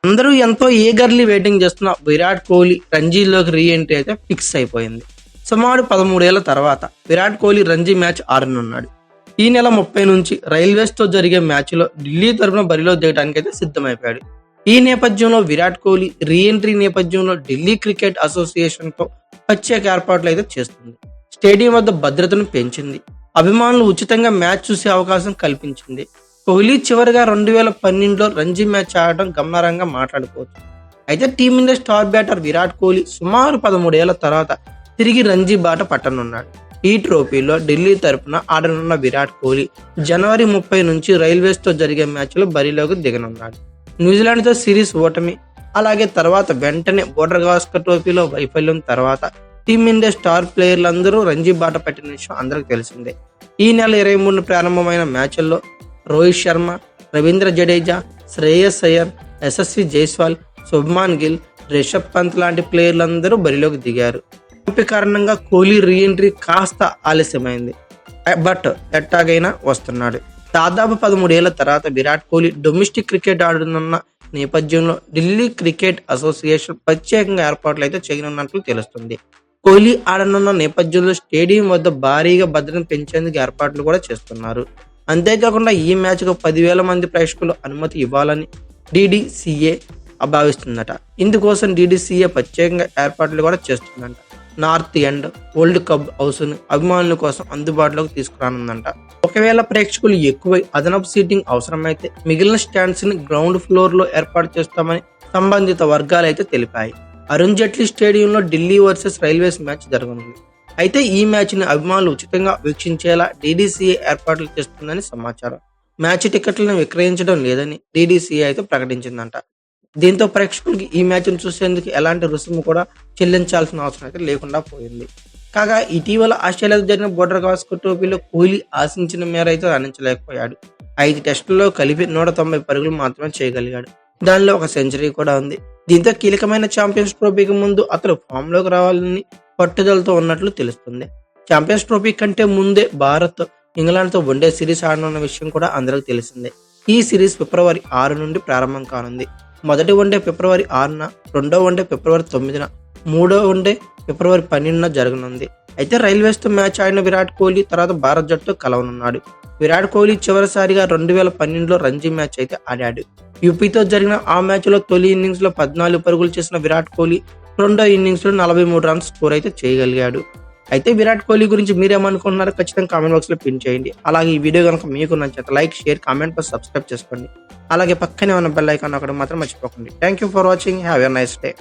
అందరూ ఎంతో eagerly waiting చేస్తున్న విరాట్ కోహ్లీ రంజీలోకి రీ ఎంట్రీ అయితే ఫిక్స్ అయిపోయింది. సుమారు 13 ఏళ్ల తర్వాత విరాట్ కోహ్లీ రంజీ మ్యాచ్ ఆడనున్నాడు. ఈ నెల 30 నుంచి రైల్వేస్ తో జరిగే మ్యాచ్లో ఢిల్లీ తరఫున బరిలో దిగడానికి అయితే సిద్ధమైపోయాడు. ఈ నేపథ్యంలో విరాట్ కోహ్లీ రీ ఎంట్రీ నేపథ్యంలో ఢిల్లీ క్రికెట్ అసోసియేషన్ తో ప్రత్యేక ఏర్పాట్లు అయితే చేస్తుంది. స్టేడియం వద్ద భద్రతను పెంచింది. అభిమానులు ఉచితంగా మ్యాచ్ చూసే అవకాశం కల్పించింది. కోహ్లీ చివరిగా 2012లో రంజీ మ్యాచ్ ఆడటం గమనార్హంగా మాట్లాడుకోవచ్చు. అయితే team India star batter Virat Kohli సుమారు 13 ఏళ్ల తర్వాత తిరిగి రంజీ బాట పట్టనున్నాడు. ఈ ట్రోఫీలో ఢిల్లీ తరపున ఆడనున్న విరాట్ కోహ్లీ జనవరి 30 నుంచి రైల్వేస్ తో జరిగే మ్యాచ్లో బరిలోకి దిగనున్నాడు. న్యూజిలాండ్తో సిరీస్ ఓటమి, అలాగే తర్వాత వెంటనే బోర్డర్ గవాస్కర్ ట్రోఫీలో వైఫల్యం తర్వాత టీమిండియా స్టార్ ప్లేయర్లందరూ రంజీ బాట పట్టిన విషయం అందరికీ తెలిసిందే. ఈ నెల 23 ప్రారంభమైన మ్యాచ్ల్లో రోహిత్ శర్మ, రవీంద్ర జడేజా, శ్రేయస్ అయ్యర్, యశస్వి జైస్వాల్, శుభ్మాన్ గిల్, రిషబ్ పంత్ లాంటి ప్లేయర్లందరూ బరిలోకి దిగారు. కారణంగా కోహ్లీ రీ ఎంట్రీ కాస్త ఆలస్యమైంది. బట్ ఎట్టాగైనా వస్తున్నాడు. దాదాపు 13 ఏళ్ల తర్వాత విరాట్ కోహ్లీ డొమెస్టిక్ క్రికెట్ ఆడనున్న నేపథ్యంలో ఢిల్లీ క్రికెట్ అసోసియేషన్ ప్రత్యేకంగా ఏర్పాట్లు అయితే చేయనున్నట్లు తెలుస్తుంది. కోహ్లీ ఆడనున్న నేపథ్యంలో స్టేడియం వద్ద భారీగా భద్రతను పెంచేందుకు ఏర్పాట్లు కూడా చేస్తున్నారు. అంతేకాకుండా ఈ మ్యాచ్కు 10,000 మంది ప్రేక్షకులు అనుమతి ఇవ్వాలని DDCA భావిస్తుందట. ఇందుకోసం DDCA ప్రత్యేకంగా ఏర్పాట్లు కూడా చేస్తుందంట. North end world cup house ను అభిమానుల కోసం అందుబాటులోకి తీసుకురానుందంట. ఒకవేళ ప్రేక్షకులు ఎక్కువై అదనపు సీటింగ్ అవసరమైతే మిగిలిన స్టాండ్స్ ని గ్రౌండ్ ఫ్లోర్ లో ఏర్పాటు చేస్తామని సంబంధిత వర్గాలు అయితే తెలిపాయి. అరుణ్ జైట్లీ స్టేడియంలో ఢిల్లీ వర్సెస్ రైల్వేస్ మ్యాచ్ జరగనుంది. అయితే ఈ మ్యాచ్ ని అభిమానులు ఉచితంగా వీక్షించేలా DDCA ఏర్పాట్లు చేస్తుందని సమాచారం. మ్యాచ్ టికెట్లను విక్రయించడం లేదని DDCA అయితే ప్రకటించిందంట. దీంతో ప్రేక్షకులకి ఈ మ్యాచ్ ను చూసేందుకు ఎలాంటి రుసుము కూడా చెల్లించాల్సిన అవసరం అయితే లేకుండా పోయింది. కాగా ఇటీవల ఆస్ట్రేలియాతో జరిగిన బోర్డర్ గవాస్కర్ ట్రోఫీలో కోహ్లీ ఆశించిన మేర అయితే రాణించలేకపోయాడు. 5 టెస్టుల్లో కలిపి 190 పరుగులు మాత్రమే చేయగలిగాడు. దానిలో ఒక సెంచరీ కూడా ఉంది. దీంతో కీలకమైన ఛాంపియన్స్ ట్రోఫీకి ముందు అతను ఫామ్ లోకి రావాలని పట్టుదలతో ఉన్నట్లు తెలుస్తుంది. ఛాంపియన్స్ ట్రోఫీ కంటే ముందే భారత్ ఇంగ్లాండ్ తో వన్డే సిరీస్ ఆడనున్న విషయం కూడా అందరికీ తెలిసిందే. ఈ సిరీస్ ఫిబ్రవరి 6 నుండి ప్రారంభం కానుంది. మొదటి వన్డే ఫిబ్రవరి 6న, రెండో వన్డే ఫిబ్రవరి 9న, మూడో వన్డే ఫిబ్రవరి 12న జరగనుంది. అయితే రైల్వేస్ తో మ్యాచ్ ఆడిన విరాట్ కోహ్లీ తర్వాత భారత్ జట్టుతో కలవనున్నాడు. విరాట్ కోహ్లీ చివరిసారిగా 2012లో రంజీ మ్యాచ్ అయితే ఆడాడు. యూపీతో జరిగిన ఆ మ్యాచ్ లో తొలి ఇన్నింగ్స్ లో 14 పరుగులు చేసిన విరాట్ కోహ్లీ రెండో ఇన్నింగ్స్ లో 43 రన్స్ స్కోర్ అయితే చేయగలిగాడు. అయితే విరాట్ కోహ్లీ గురించి మీరేమనుకుంటున్నారో ఖచ్చితంగా కామెంట్ బాక్స్ లో పిన్ చేయండి. అలాగే ఈ వీడియో కనుక మీకు నచ్చితే లైక్, షేర్, కామెంట్, సబ్స్క్రైబ్ చేసుకోండి. అలాగే పక్కనే ఉన్న బెల్ ఐకాన్ ఒకటి మాత్రం మర్చిపోకండి. Thank you for watching. Have a nice day.